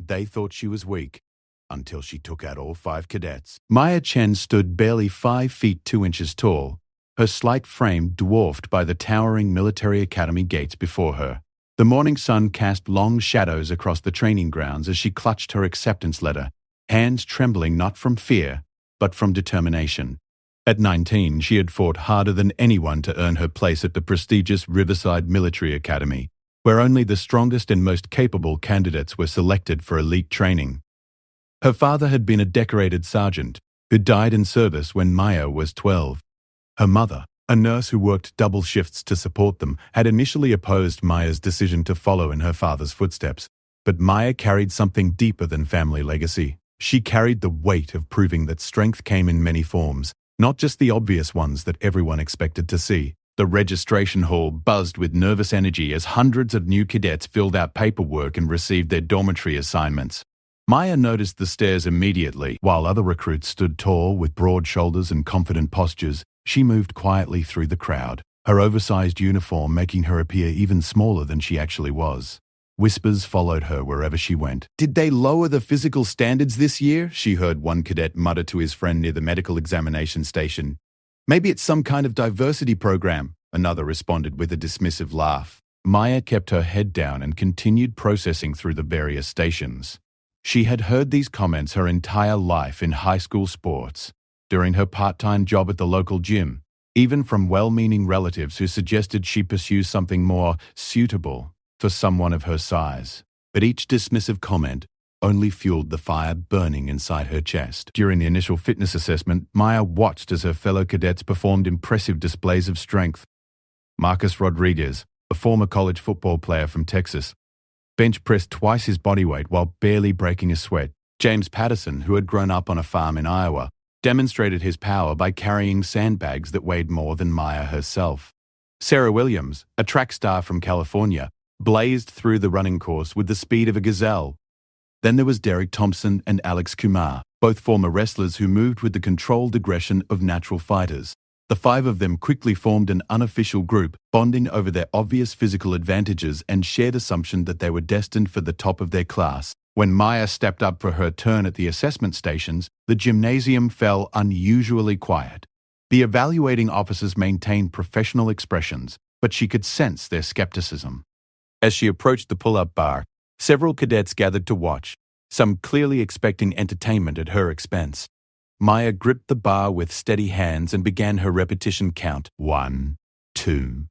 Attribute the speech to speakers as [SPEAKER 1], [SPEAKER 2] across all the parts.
[SPEAKER 1] they thought she was weak, until she took out all 5 cadets. Maya Chen stood barely 5 feet 2 inches tall, her slight frame dwarfed by the towering military academy gates before her. The morning sun cast long shadows across the training grounds as she clutched her acceptance letter, hands trembling not from fear, but from determination. At 19, she had fought harder than anyone to earn her place at the prestigious Riverside Military Academy, where only the strongest and most capable candidates were selected for elite training. Her father had been a decorated sergeant who died in service when Maya was 12. Her mother, a nurse who worked double shifts to support them, had initially opposed Maya's decision to follow in her father's footsteps. But Maya carried something deeper than family legacy. She carried the weight of proving that strength came in many forms, not just the obvious ones that everyone expected to see. The registration hall buzzed with nervous energy as hundreds of new cadets filled out paperwork and received their dormitory assignments. Maya noticed the stares immediately. While other recruits stood tall with broad shoulders and confident postures, she moved quietly through the crowd, her oversized uniform making her appear even smaller than she actually was. Whispers followed her wherever she went. "Did they lower the physical standards this year?" she heard one cadet mutter to his friend near the medical examination station. "Maybe it's some kind of diversity program," another responded with a dismissive laugh. Maya kept her head down and continued processing through the various stations. She had heard these comments her entire life in high school sports, during her part-time job at the local gym, even from well-meaning relatives who suggested she pursue something more suitable for someone of her size. But each dismissive comment only fueled the fire burning inside her chest. During the initial fitness assessment, Maya watched as her fellow cadets performed impressive displays of strength. Marcus Rodriguez, a former college football player from Texas, bench pressed twice his body weight while barely breaking a sweat. James Patterson, who had grown up on a farm in Iowa, demonstrated his power by carrying sandbags that weighed more than Maya herself. Sarah Williams, a track star from California, blazed through the running course with the speed of a gazelle. Then there was Derek Thompson and Alex Kumar, both former wrestlers who moved with the controlled aggression of natural fighters. The 5 of them quickly formed an unofficial group, bonding over their obvious physical advantages and shared assumption that they were destined for the top of their class. When Maya stepped up for her turn at the assessment stations, the gymnasium fell unusually quiet. The evaluating officers maintained professional expressions, but she could sense their skepticism. As she approached the pull-up bar, several cadets gathered to watch, some clearly expecting entertainment at her expense. Maya gripped the bar with steady hands and began her repetition count. 1, 2,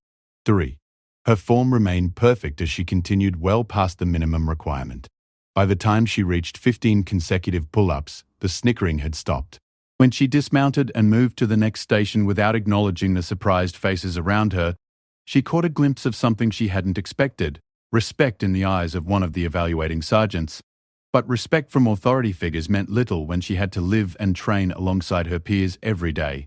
[SPEAKER 1] 3. Her form remained perfect as she continued well past the minimum requirement. By the time she reached 15 consecutive pull-ups, the snickering had stopped. When she dismounted and moved to the next station without acknowledging the surprised faces around her, she caught a glimpse of something she hadn't expected: respect in the eyes of one of the evaluating sergeants. But respect from authority figures meant little when she had to live and train alongside her peers every day.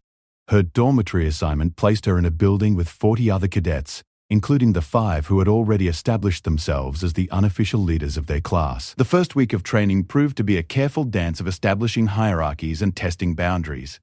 [SPEAKER 1] Her dormitory assignment placed her in a building with 40 other cadets, including the 5 who had already established themselves as the unofficial leaders of their class. The first week of training proved to be a careful dance of establishing hierarchies and testing boundaries.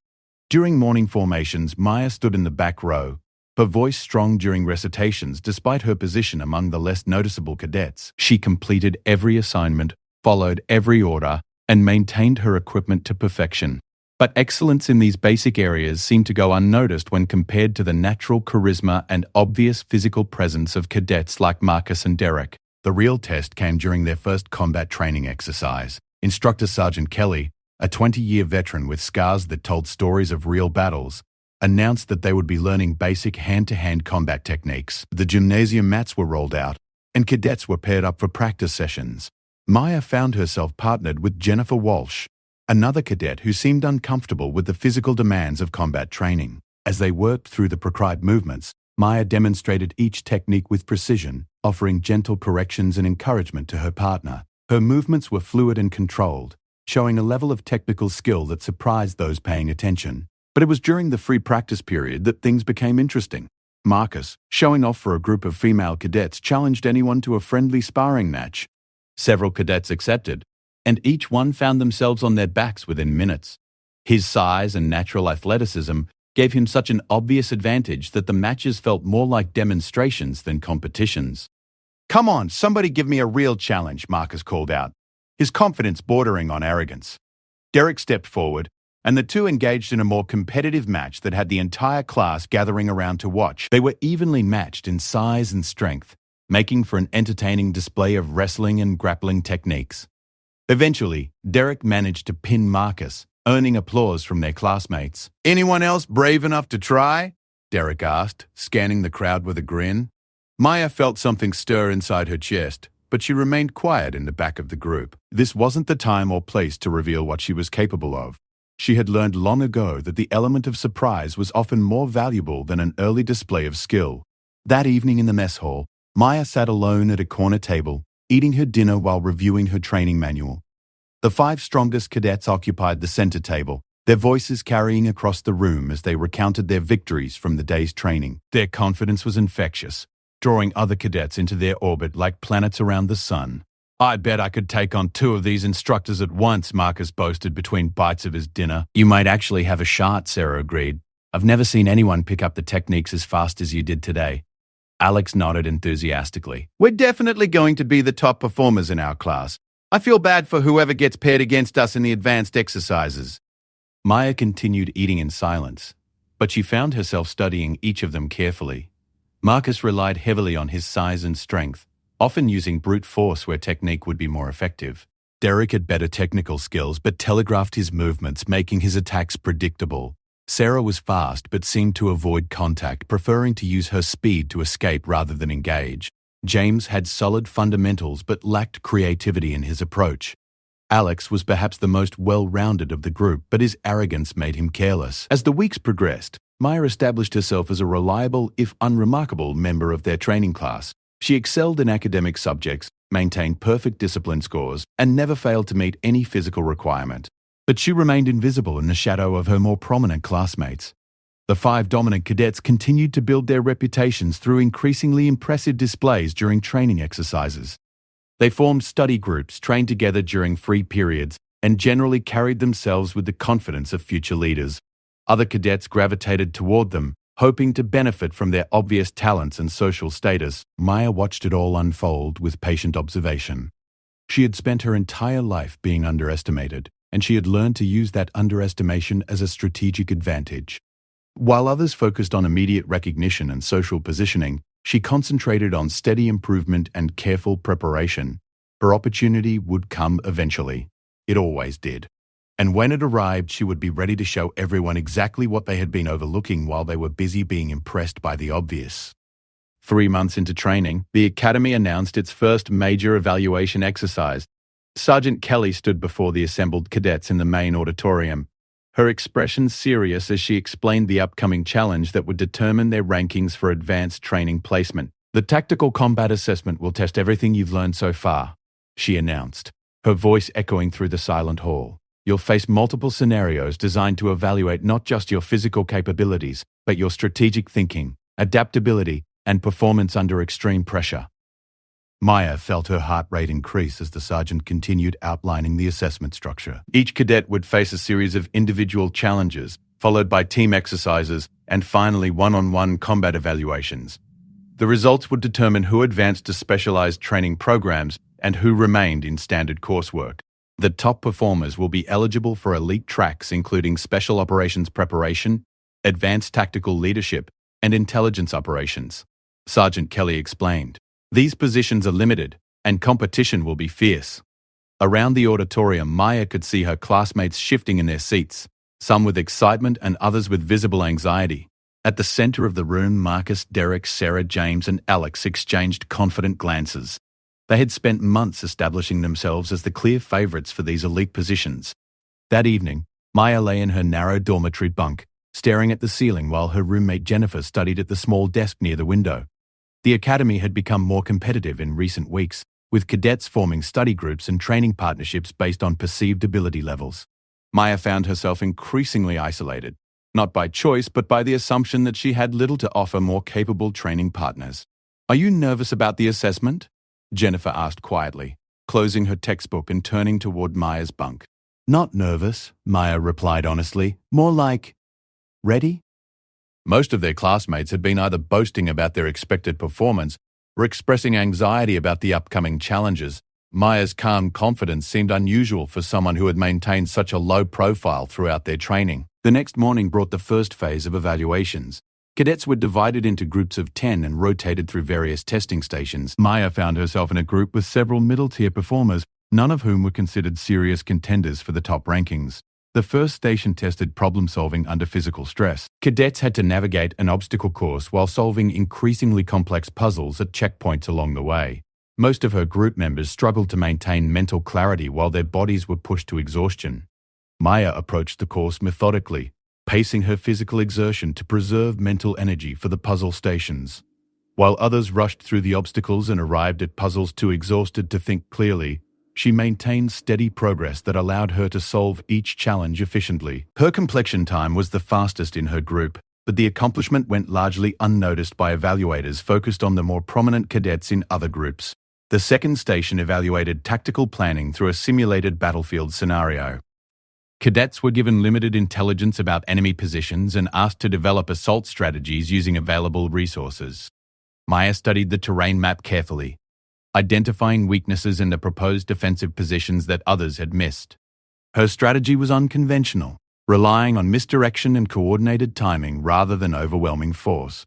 [SPEAKER 1] During morning formations, Maya stood in the back row, her voice strong during recitations despite her position among the less noticeable cadets. She completed every assignment, followed every order, and maintained her equipment to perfection. But excellence in these basic areas seemed to go unnoticed when compared to the natural charisma and obvious physical presence of cadets like Marcus and Derek. The real test came during their first combat training exercise. Instructor Sergeant Kelly, a 20-year veteran with scars that told stories of real battles, announced that they would be learning basic hand-to-hand combat techniques. The gymnasium mats were rolled out, and cadets were paired up for practice sessions. Maya found herself partnered with Jennifer Walsh, another cadet who seemed uncomfortable with the physical demands of combat training. As they worked through the prescribed movements, Maya demonstrated each technique with precision, offering gentle corrections and encouragement to her partner. Her movements were fluid and controlled, showing a level of technical skill that surprised those paying attention. But it was during the free practice period that things became interesting. Marcus, showing off for a group of female cadets, challenged anyone to a friendly sparring match. Several cadets accepted, and each one found themselves on their backs within minutes. His size and natural athleticism gave him such an obvious advantage that the matches felt more like demonstrations than competitions. "Come on, somebody give me a real challenge," Marcus called out. his confidence bordering on arrogance. Derek stepped forward, and the two engaged in a more competitive match that had the entire class gathering around to watch. They were evenly matched in size and strength, making for an entertaining display of wrestling and grappling techniques. Eventually, Derek managed to pin Marcus, earning applause from their classmates. "Anyone else brave enough to try?" Derek asked, scanning the crowd with a grin. Maya felt something stir inside her chest, but she remained quiet in the back of the group. This wasn't the time or place to reveal what she was capable of. She had learned long ago that the element of surprise was often more valuable than an early display of skill. That evening in the mess hall, Maya sat alone at a corner table, eating her dinner while reviewing her training manual. The 5 strongest cadets occupied the center table, their voices carrying across the room as they recounted their victories from the day's training. Their confidence was infectious, drawing other cadets into their orbit like planets around the sun. "I bet I could take on 2 of these instructors at once," Marcus boasted between bites of his dinner. "You might actually have a shot," Sarah agreed. "I've never seen anyone pick up the techniques as fast as you did today." Alex nodded enthusiastically. "We're definitely going to be the top performers in our class. I feel bad for whoever gets paired against us in the advanced exercises." Maya continued eating in silence, but she found herself studying each of them carefully. Marcus relied heavily on his size and strength, often using brute force where technique would be more effective. Derek had better technical skills but telegraphed his movements, making his attacks predictable. Sarah was fast but seemed to avoid contact, preferring to use her speed to escape rather than engage. James had solid fundamentals but lacked creativity in his approach. Alex was perhaps the most well-rounded of the group, but his arrogance made him careless. As the weeks progressed, Maya established herself as a reliable, if unremarkable, member of their training class. She excelled in academic subjects, maintained perfect discipline scores, and never failed to meet any physical requirement. But she remained invisible in the shadow of her more prominent classmates. The 5 dominant cadets continued to build their reputations through increasingly impressive displays during training exercises. They formed study groups, trained together during free periods, and generally carried themselves with the confidence of future leaders. Other cadets gravitated toward them, hoping to benefit from their obvious talents and social status. Maya watched it all unfold with patient observation. She had spent her entire life being underestimated, and she had learned to use that underestimation as a strategic advantage. While others focused on immediate recognition and social positioning, she concentrated on steady improvement and careful preparation. Her opportunity would come eventually. It always did. And when it arrived, she would be ready to show everyone exactly what they had been overlooking while they were busy being impressed by the obvious. 3 months into training, the Academy announced its first major evaluation exercise. Sergeant Kelly stood before the assembled cadets in the main auditorium, her expression serious as she explained the upcoming challenge that would determine their rankings for advanced training placement. "The tactical combat assessment will test everything you've learned so far," she announced, her voice echoing through the silent hall. "You'll face multiple scenarios designed to evaluate not just your physical capabilities, but your strategic thinking, adaptability, and performance under extreme pressure." Maya felt her heart rate increase as the sergeant continued outlining the assessment structure. Each cadet would face a series of individual challenges, followed by team exercises, and finally one-on-one combat evaluations. The results would determine who advanced to specialized training programs and who remained in standard coursework. The top performers will be eligible for elite tracks including special operations preparation, advanced tactical leadership, and intelligence operations. Sergeant Kelly explained. These positions are limited, and competition will be fierce. Around the auditorium, Maya could see her classmates shifting in their seats, some with excitement and others with visible anxiety. At the center of the room, Marcus, Derek, Sarah, James, and Alex exchanged confident glances. They had spent months establishing themselves as the clear favorites for these elite positions. That evening, Maya lay in her narrow dormitory bunk, staring at the ceiling while her roommate Jennifer studied at the small desk near the window. The academy had become more competitive in recent weeks, with cadets forming study groups and training partnerships based on perceived ability levels. Maya found herself increasingly isolated, not by choice but by the assumption that she had little to offer more capable training partners. "Are you nervous about the assessment?" Jennifer asked quietly, closing her textbook and turning toward Maya's bunk. "Not nervous," Maya replied honestly. "More like, ready?" Most of their classmates had been either boasting about their expected performance or expressing anxiety about the upcoming challenges, Maya's calm confidence seemed unusual for someone who had maintained such a low profile throughout their training. The next morning brought the first phase of evaluations. Cadets were divided into groups of 10 and rotated through various testing stations. Maya found herself in a group with several middle-tier performers, none of whom were considered serious contenders for the top rankings. The first station tested problem-solving under physical stress. Cadets had to navigate an obstacle course while solving increasingly complex puzzles at checkpoints along the way. Most of her group members struggled to maintain mental clarity while their bodies were pushed to exhaustion. Maya approached the course methodically, pacing her physical exertion to preserve mental energy for the puzzle stations. While others rushed through the obstacles and arrived at puzzles too exhausted to think clearly, she maintained steady progress that allowed her to solve each challenge efficiently. Her completion time was the fastest in her group, but the accomplishment went largely unnoticed by evaluators focused on the more prominent cadets in other groups. The second station evaluated tactical planning through a simulated battlefield scenario. Cadets were given limited intelligence about enemy positions and asked to develop assault strategies using available resources. Maya studied the terrain map carefully, identifying weaknesses in the proposed defensive positions that others had missed. Her strategy was unconventional, relying on misdirection and coordinated timing rather than overwhelming force.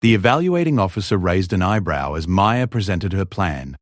[SPEAKER 1] The evaluating officer raised an eyebrow as Maya presented her plan,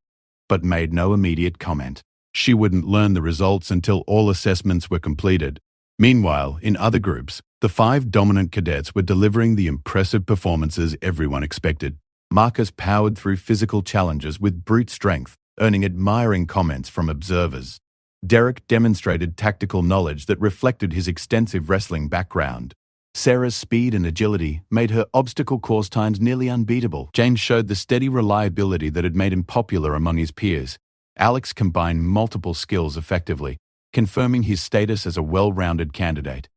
[SPEAKER 1] but made no immediate comment. She wouldn't learn the results until all assessments were completed. Meanwhile, in other groups, the 5 dominant cadets were delivering the impressive performances everyone expected. Marcus powered through physical challenges with brute strength, earning admiring comments from observers. Derek demonstrated tactical knowledge that reflected his extensive wrestling background. Sarah's speed and agility made her obstacle course times nearly unbeatable. James showed the steady reliability that had made him popular among his peers. Alex combined multiple skills effectively, confirming his status as a well-rounded candidate.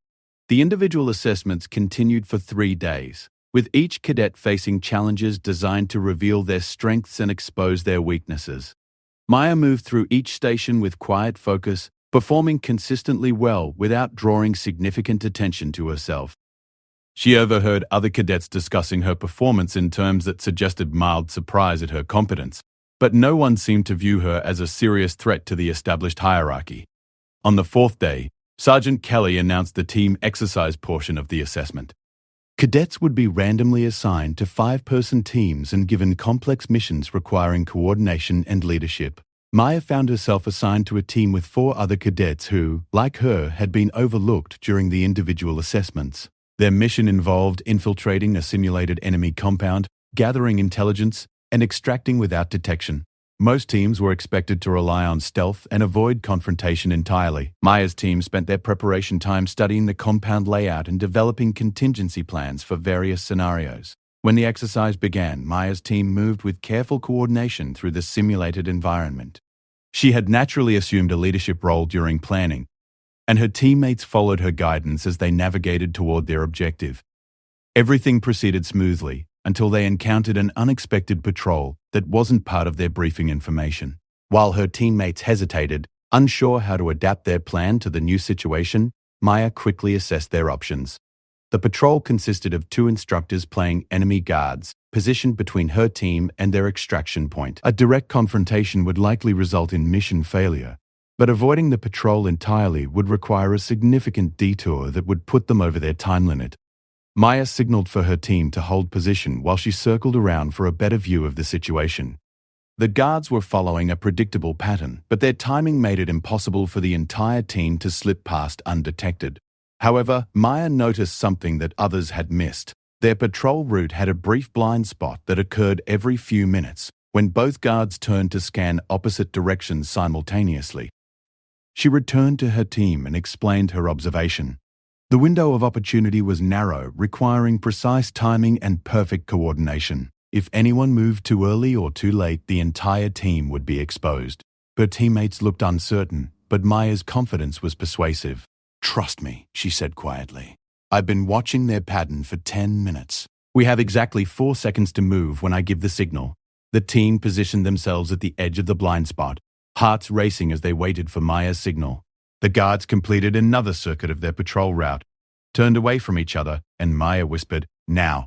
[SPEAKER 1] The individual assessments continued for 3 days, with each cadet facing challenges designed to reveal their strengths and expose their weaknesses. Maya moved through each station with quiet focus, performing consistently well without drawing significant attention to herself. She overheard other cadets discussing her performance in terms that suggested mild surprise at her competence, but no one seemed to view her as a serious threat to the established hierarchy. On the 4th day, Sergeant Kelly announced the team exercise portion of the assessment. Cadets would be randomly assigned to 5-person teams and given complex missions requiring coordination and leadership. Maya found herself assigned to a team with 4 other cadets who, like her, had been overlooked during the individual assessments. Their mission involved infiltrating a simulated enemy compound, gathering intelligence, and extracting without detection. Most teams were expected to rely on stealth and avoid confrontation entirely. Maya's team spent their preparation time studying the compound layout and developing contingency plans for various scenarios. When the exercise began, Maya's team moved with careful coordination through the simulated environment. She had naturally assumed a leadership role during planning, and her teammates followed her guidance as they navigated toward their objective. Everything proceeded smoothly until they encountered an unexpected patrol that wasn't part of their briefing information. While her teammates hesitated, unsure how to adapt their plan to the new situation, Maya quickly assessed their options. The patrol consisted of 2 instructors playing enemy guards, positioned between her team and their extraction point. A direct confrontation would likely result in mission failure, but avoiding the patrol entirely would require a significant detour that would put them over their time limit. Maya signaled for her team to hold position while she circled around for a better view of the situation. The guards were following a predictable pattern, but their timing made it impossible for the entire team to slip past undetected. However, Maya noticed something that others had missed. Their patrol route had a brief blind spot that occurred every few minutes, when both guards turned to scan opposite directions simultaneously. She returned to her team and explained her observation. The window of opportunity was narrow, requiring precise timing and perfect coordination. If anyone moved too early or too late, the entire team would be exposed. Her teammates looked uncertain, but Maya's confidence was persuasive. "Trust me," she said quietly. "I've been watching their pattern for 10 minutes. We have exactly 4 seconds to move when I give the signal." The team positioned themselves at the edge of the blind spot, hearts racing as they waited for Maya's signal. The guards completed another circuit of their patrol route, turned away from each other, and Maya whispered, "Now."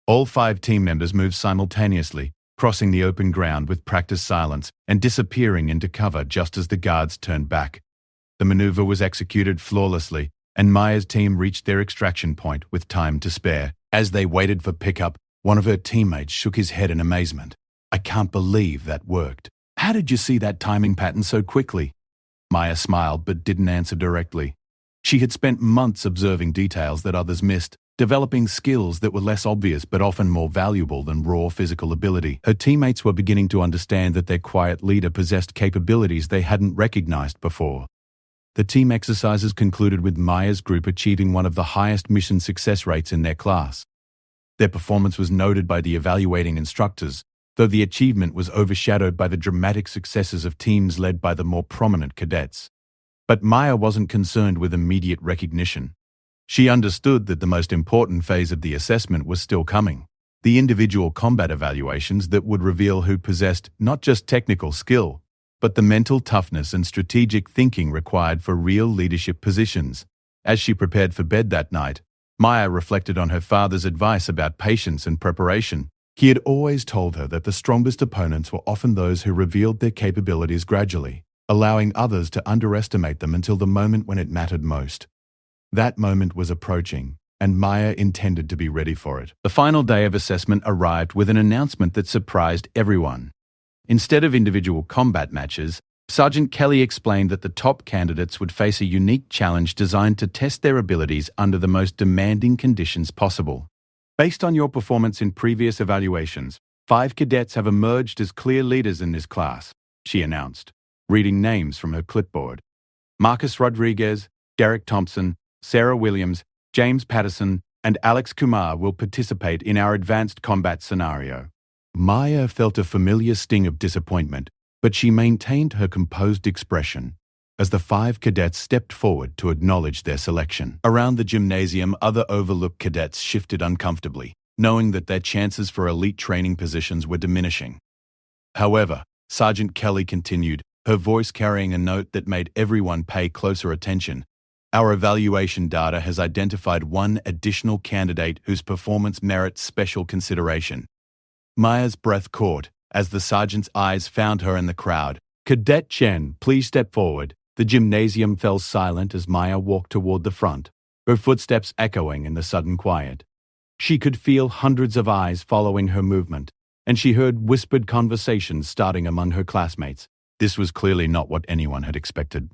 [SPEAKER 1] All 5 team members moved simultaneously, crossing the open ground with practiced silence and disappearing into cover just as the guards turned back. The maneuver was executed flawlessly, and Maya's team reached their extraction point with time to spare. As they waited for pickup, one of her teammates shook his head in amazement. "I can't believe that worked. How did you see that timing pattern so quickly?" Maya smiled but didn't answer directly. She had spent months observing details that others missed, developing skills that were less obvious but often more valuable than raw physical ability. Her teammates were beginning to understand that their quiet leader possessed capabilities they hadn't recognized before. The team exercises concluded with Maya's group achieving one of the highest mission success rates in their class. Their performance was noted by the evaluating instructors, though the achievement was overshadowed by the dramatic successes of teams led by the more prominent cadets. But Maya wasn't concerned with immediate recognition. She understood that the most important phase of the assessment was still coming: the individual combat evaluations that would reveal who possessed not just technical skill, but the mental toughness and strategic thinking required for real leadership positions. As she prepared for bed that night, Maya reflected on her father's advice about patience and preparation. He had always told her that the strongest opponents were often those who revealed their capabilities gradually, allowing others to underestimate them until the moment when it mattered most. That moment was approaching, and Maya intended to be ready for it. The final day of assessment arrived with an announcement that surprised everyone. Instead of individual combat matches, Sergeant Kelly explained that the top candidates would face a unique challenge designed to test their abilities under the most demanding conditions possible. Based on your performance in previous evaluations, 5 cadets have emerged as clear leaders in this class, she announced, reading names from her clipboard. Marcus Rodriguez, Derek Thompson, Sarah Williams, James Patterson, and Alex Kumar will participate in our advanced combat scenario. Maya felt a familiar sting of disappointment, but she maintained her composed expression as the 5 cadets stepped forward to acknowledge their selection. Around the gymnasium, other overlooked cadets shifted uncomfortably, knowing that their chances for elite training positions were diminishing. However, Sergeant Kelly continued, her voice carrying a note that made everyone pay closer attention. Our evaluation data has identified one additional candidate whose performance merits special consideration. Maya's breath caught as the sergeant's eyes found her in the crowd. "Cadet Chen, please step forward." The gymnasium fell silent as Maya walked toward the front, her footsteps echoing in the sudden quiet. She could feel hundreds of eyes following her movement, and she heard whispered conversations starting among her classmates. This was clearly not what anyone had expected.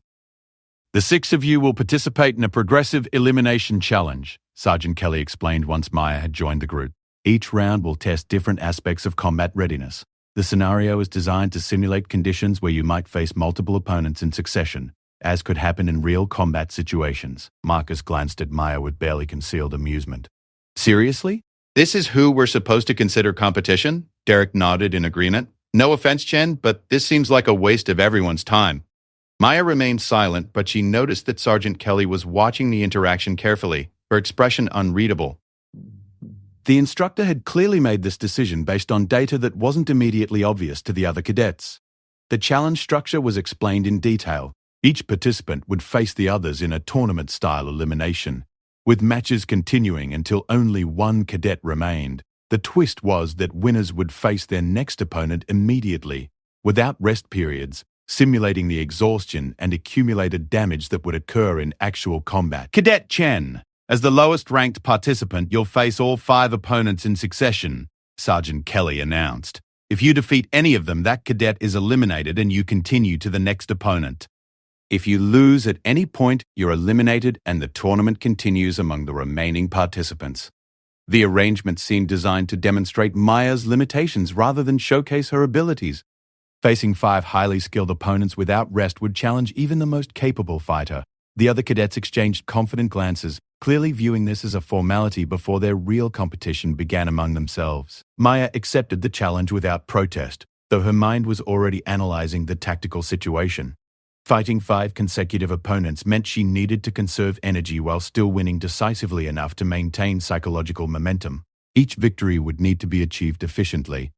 [SPEAKER 1] "The 6 of you will participate in a progressive elimination challenge," Sergeant Kelly explained once Maya had joined the group. "Each round will test different aspects of combat readiness. The scenario is designed to simulate conditions where you might face multiple opponents in succession, as could happen in real combat situations." Marcus glanced at Maya with barely concealed amusement. "Seriously? This is who we're supposed to consider competition?" Derek nodded in agreement. "No offense, Chen, but this seems like a waste of everyone's time." Maya remained silent, but she noticed that Sergeant Kelly was watching the interaction carefully, her expression unreadable. The instructor had clearly made this decision based on data that wasn't immediately obvious to the other cadets. The challenge structure was explained in detail. Each participant would face the others in a tournament-style elimination, with matches continuing until only one cadet remained. The twist was that winners would face their next opponent immediately, without rest periods, simulating the exhaustion and accumulated damage that would occur in actual combat. "Cadet Chen, as the lowest-ranked participant, you'll face all 5 opponents in succession," Sergeant Kelly announced. "If you defeat any of them, that cadet is eliminated and you continue to the next opponent. If you lose at any point, you're eliminated and the tournament continues among the remaining participants." The arrangement seemed designed to demonstrate Maya's limitations rather than showcase her abilities. Facing 5 highly skilled opponents without rest would challenge even the most capable fighter. The other cadets exchanged confident glances, clearly viewing this as a formality before their real competition began among themselves. Maya accepted the challenge without protest, though her mind was already analyzing the tactical situation. Fighting 5 consecutive opponents meant she needed to conserve energy while still winning decisively enough to maintain psychological momentum. Each victory would need to be achieved efficiently,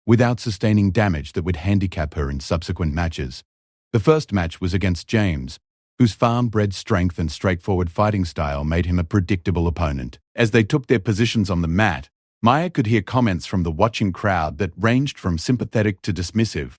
[SPEAKER 1] without sustaining damage that would handicap her in subsequent matches. The first match was against James, whose farm-bred strength and straightforward fighting style made him a predictable opponent. As they took their positions on the mat, Maya could hear comments from the watching crowd that ranged from sympathetic to dismissive.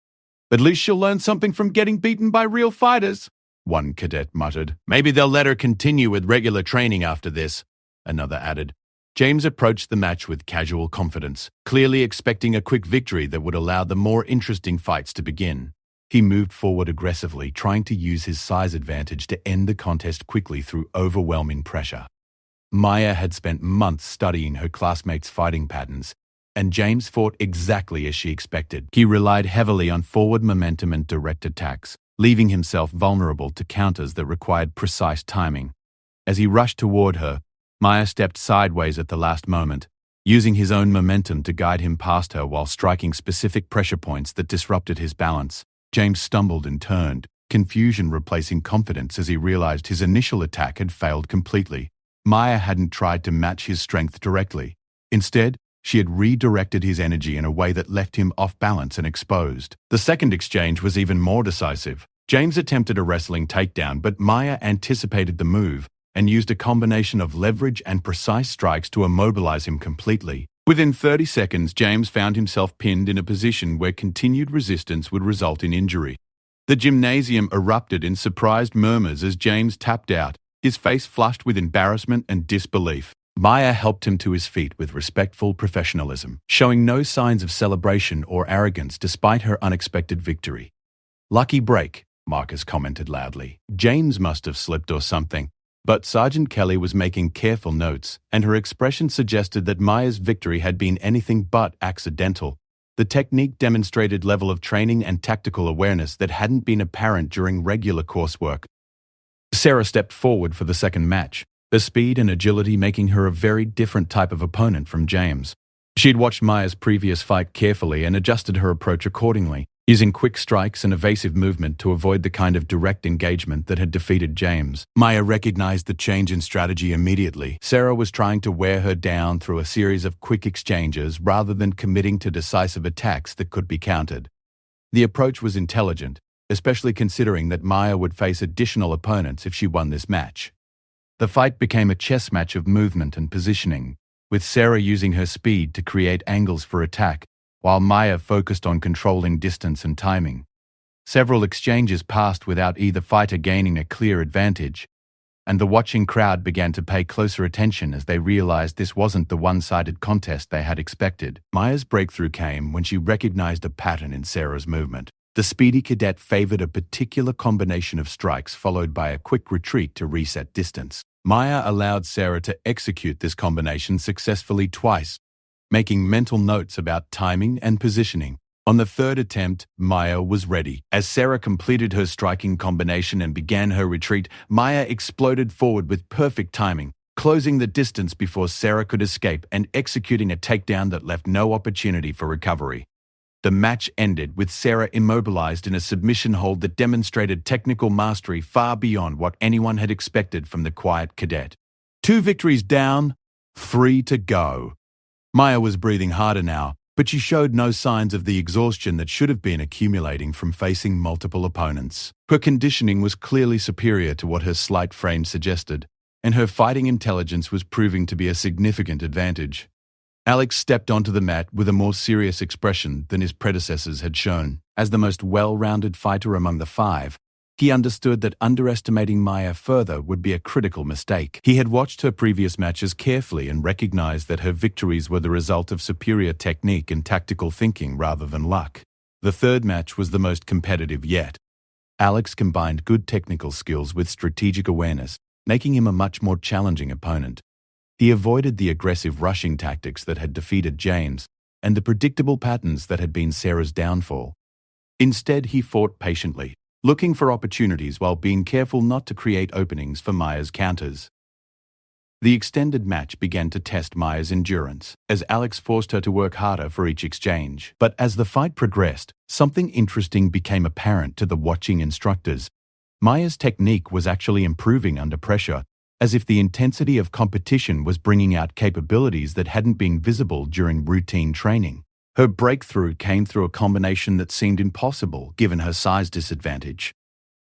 [SPEAKER 1] "At least she'll learn something from getting beaten by real fighters," one cadet muttered. "Maybe they'll let her continue with regular training after this," another added. James approached the match with casual confidence, clearly expecting a quick victory that would allow the more interesting fights to begin. He moved forward aggressively, trying to use his size advantage to end the contest quickly through overwhelming pressure. Maya had spent months studying her classmates' fighting patterns, and James fought exactly as she expected. He relied heavily on forward momentum and direct attacks, leaving himself vulnerable to counters that required precise timing. As he rushed toward her, Maya stepped sideways at the last moment, using his own momentum to guide him past her while striking specific pressure points that disrupted his balance. James stumbled and turned, confusion replacing confidence as he realized his initial attack had failed completely. Maya hadn't tried to match his strength directly. Instead, she had redirected his energy in a way that left him off balance and exposed. The second exchange was even more decisive. James attempted a wrestling takedown, but Maya anticipated the move and used a combination of leverage and precise strikes to immobilize him completely. Within 30 seconds, James found himself pinned in a position where continued resistance would result in injury. The gymnasium erupted in surprised murmurs as James tapped out, his face flushed with embarrassment and disbelief. Maya helped him to his feet with respectful professionalism, showing no signs of celebration or arrogance despite her unexpected victory. "Lucky break," Marcus commented loudly. James must have slipped or something. But Sergeant Kelly was making careful notes, and her expression suggested that Maya's victory had been anything but accidental. The technique demonstrated level of training and tactical awareness that hadn't been apparent during regular coursework. Sarah stepped forward for the second match, her speed and agility making her a very different type of opponent from James. She'd watched Maya's previous fight carefully and adjusted her approach accordingly, using quick strikes and evasive movement to avoid the kind of direct engagement that had defeated James. Maya recognized the change in strategy immediately. Sarah was trying to wear her down through a series of quick exchanges rather than committing to decisive attacks that could be countered. The approach was intelligent, especially considering that Maya would face additional opponents if she won this match. The fight became a chess match of movement and positioning, with Sarah using her speed to create angles for attack, while Maya focused on controlling distance and timing. Several exchanges passed without either fighter gaining a clear advantage, and the watching crowd began to pay closer attention as they realized this wasn't the one-sided contest they had expected. Maya's breakthrough came when she recognized a pattern in Sarah's movement. The speedy cadet favored a particular combination of strikes followed by a quick retreat to reset distance. Maya allowed Sarah to execute this combination successfully twice, making mental notes about timing and positioning. On the third attempt, Maya was ready. As Sarah completed her striking combination and began her retreat, Maya exploded forward with perfect timing, closing the distance before Sarah could escape and executing a takedown that left no opportunity for recovery. The match ended with Sarah immobilized in a submission hold that demonstrated technical mastery far beyond what anyone had expected from the quiet cadet. 2 victories down, 3 to go. Maya was breathing harder now, but she showed no signs of the exhaustion that should have been accumulating from facing multiple opponents. Her conditioning was clearly superior to what her slight frame suggested, and her fighting intelligence was proving to be a significant advantage. Alex stepped onto the mat with a more serious expression than his predecessors had shown. As the most well-rounded fighter among the 5, he understood that underestimating Maya further would be a critical mistake. He had watched her previous matches carefully and recognized that her victories were the result of superior technique and tactical thinking rather than luck. The third match was the most competitive yet. Alex combined good technical skills with strategic awareness, making him a much more challenging opponent. He avoided the aggressive rushing tactics that had defeated James and the predictable patterns that had been Sarah's downfall. Instead, he fought patiently, looking for opportunities while being careful not to create openings for Maya's counters. The extended match began to test Maya's endurance, as Alex forced her to work harder for each exchange. But as the fight progressed, something interesting became apparent to the watching instructors. Maya's technique was actually improving under pressure, as if the intensity of competition was bringing out capabilities that hadn't been visible during routine training. Her breakthrough came through a combination that seemed impossible given her size disadvantage.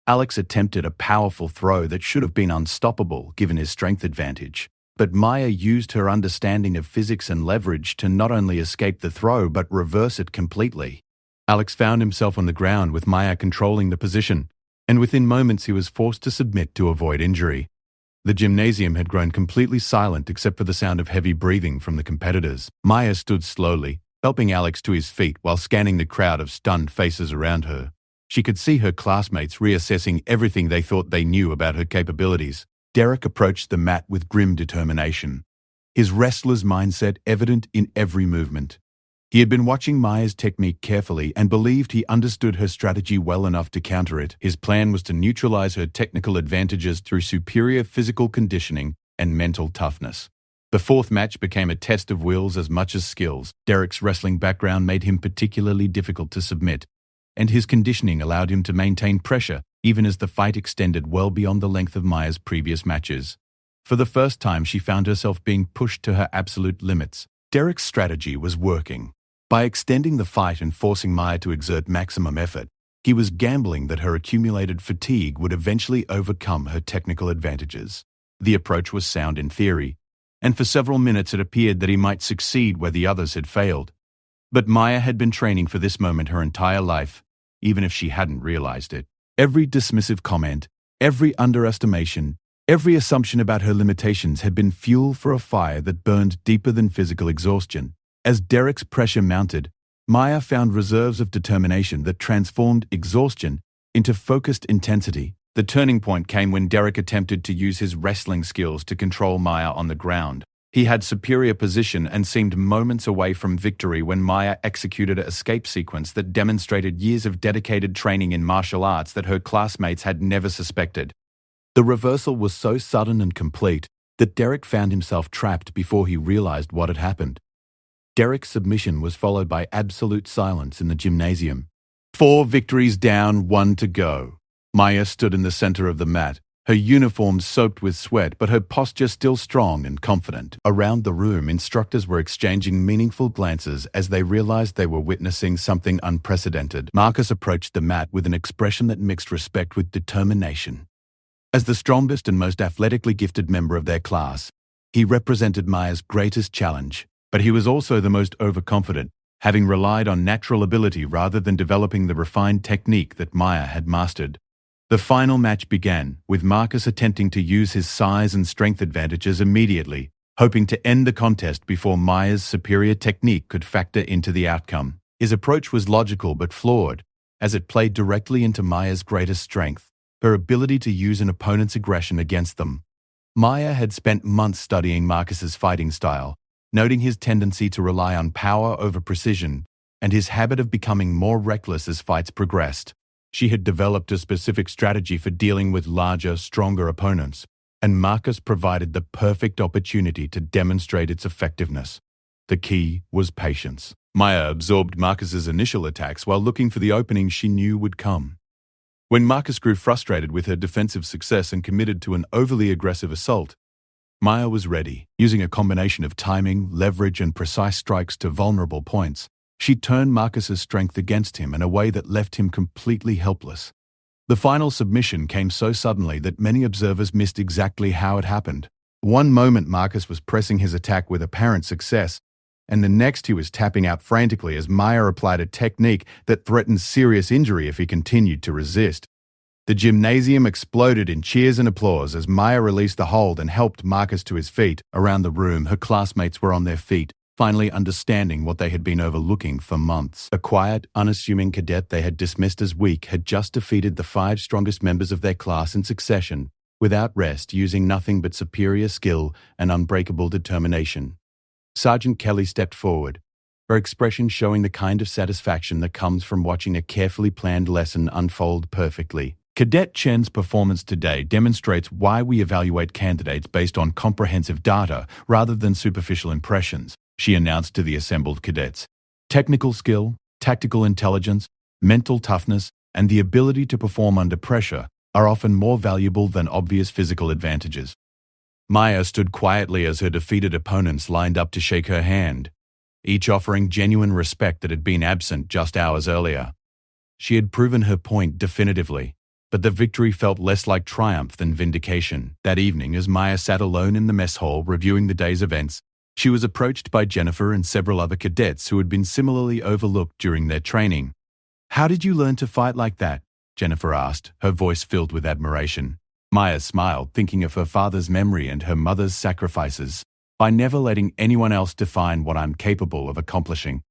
[SPEAKER 1] Alex attempted a powerful throw that should have been unstoppable given his strength advantage, but Maya used her understanding of physics and leverage to not only escape the throw but reverse it completely. Alex found himself on the ground with Maya controlling the position, and within moments he was forced to submit to avoid injury. The gymnasium had grown completely silent except for the sound of heavy breathing from the competitors. Maya stood slowly, helping Alex to his feet while scanning the crowd of stunned faces around her. She could see her classmates reassessing everything they thought they knew about her capabilities. Derek approached the mat with grim determination, his wrestler's mindset evident in every movement. He had been watching Maya's technique carefully and believed he understood her strategy well enough to counter it. His plan was to neutralize her technical advantages through superior physical conditioning and mental toughness. The fourth match became a test of wills as much as skills. Derek's wrestling background made him particularly difficult to submit, and his conditioning allowed him to maintain pressure even as the fight extended well beyond the length of Maya's previous matches. For the first time, she found herself being pushed to her absolute limits. Derek's strategy was working. By extending the fight and forcing Maya to exert maximum effort, he was gambling that her accumulated fatigue would eventually overcome her technical advantages. The approach was sound in theory, and for several minutes it appeared that he might succeed where the others had failed. But Maya had been training for this moment her entire life, even if she hadn't realized it. Every dismissive comment, every underestimation, every assumption about her limitations had been fuel for a fire that burned deeper than physical exhaustion. As Derek's pressure mounted, Maya found reserves of determination that transformed exhaustion into focused intensity. The turning point came when Derek attempted to use his wrestling skills to control Maya on the ground. He had superior position and seemed moments away from victory when Maya executed an escape sequence that demonstrated years of dedicated training in martial arts that her classmates had never suspected. The reversal was so sudden and complete that Derek found himself trapped before he realized what had happened. Derek's submission was followed by absolute silence in the gymnasium. 4 victories down, 1 to go. Maya stood in the center of the mat, her uniform soaked with sweat, but her posture still strong and confident. Around the room, instructors were exchanging meaningful glances as they realized they were witnessing something unprecedented. Marcus approached the mat with an expression that mixed respect with determination. As the strongest and most athletically gifted member of their class, he represented Maya's greatest challenge. But he was also the most overconfident, having relied on natural ability rather than developing the refined technique that Maya had mastered. The final match began, with Marcus attempting to use his size and strength advantages immediately, hoping to end the contest before Maya's superior technique could factor into the outcome. His approach was logical but flawed, as it played directly into Maya's greatest strength, her ability to use an opponent's aggression against them. Maya had spent months studying Marcus's fighting style, noting his tendency to rely on power over precision and his habit of becoming more reckless as fights progressed. She had developed a specific strategy for dealing with larger, stronger opponents, and Marcus provided the perfect opportunity to demonstrate its effectiveness. The key was patience. Maya absorbed Marcus's initial attacks while looking for the opening she knew would come. When Marcus grew frustrated with her defensive success and committed to an overly aggressive assault, Maya was ready. Using a combination of timing, leverage, and precise strikes to vulnerable points, she turned Marcus's strength against him in a way that left him completely helpless. The final submission came so suddenly that many observers missed exactly how it happened. One moment Marcus was pressing his attack with apparent success, and the next he was tapping out frantically as Maya applied a technique that threatened serious injury if he continued to resist. The gymnasium exploded in cheers and applause as Maya released the hold and helped Marcus to his feet. Around the room, her classmates were on their feet, finally understanding what they had been overlooking for months. A quiet, unassuming cadet they had dismissed as weak had just defeated the 5 strongest members of their class in succession, without rest, using nothing but superior skill and unbreakable determination. Sergeant Kelly stepped forward, her expression showing the kind of satisfaction that comes from watching a carefully planned lesson unfold perfectly. Cadet Chen's performance today demonstrates why we evaluate candidates based on comprehensive data rather than superficial impressions, she announced to the assembled cadets. Technical skill, tactical intelligence, mental toughness, and the ability to perform under pressure are often more valuable than obvious physical advantages. Maya stood quietly as her defeated opponents lined up to shake her hand, each offering genuine respect that had been absent just hours earlier. She had proven her point definitively. but the victory felt less like triumph than vindication. That evening, as Maya sat alone in the mess hall reviewing the day's events, she was approached by Jennifer and several other cadets who had been similarly overlooked during their training. "How did you learn to fight like that?" Jennifer asked, her voice filled with admiration. Maya smiled, thinking of her father's memory and her mother's sacrifices. "By never letting anyone else define what I'm capable of accomplishing."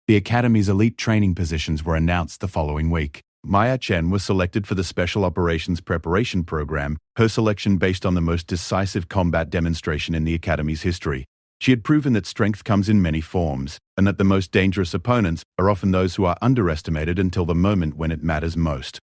[SPEAKER 1] The Academy's elite training positions were announced the following week. Maya Chen was selected for the Special Operations Preparation Program, her selection based on the most decisive combat demonstration in the Academy's history. She had proven that strength comes in many forms, and that the most dangerous opponents are often those who are underestimated until the moment when it matters most.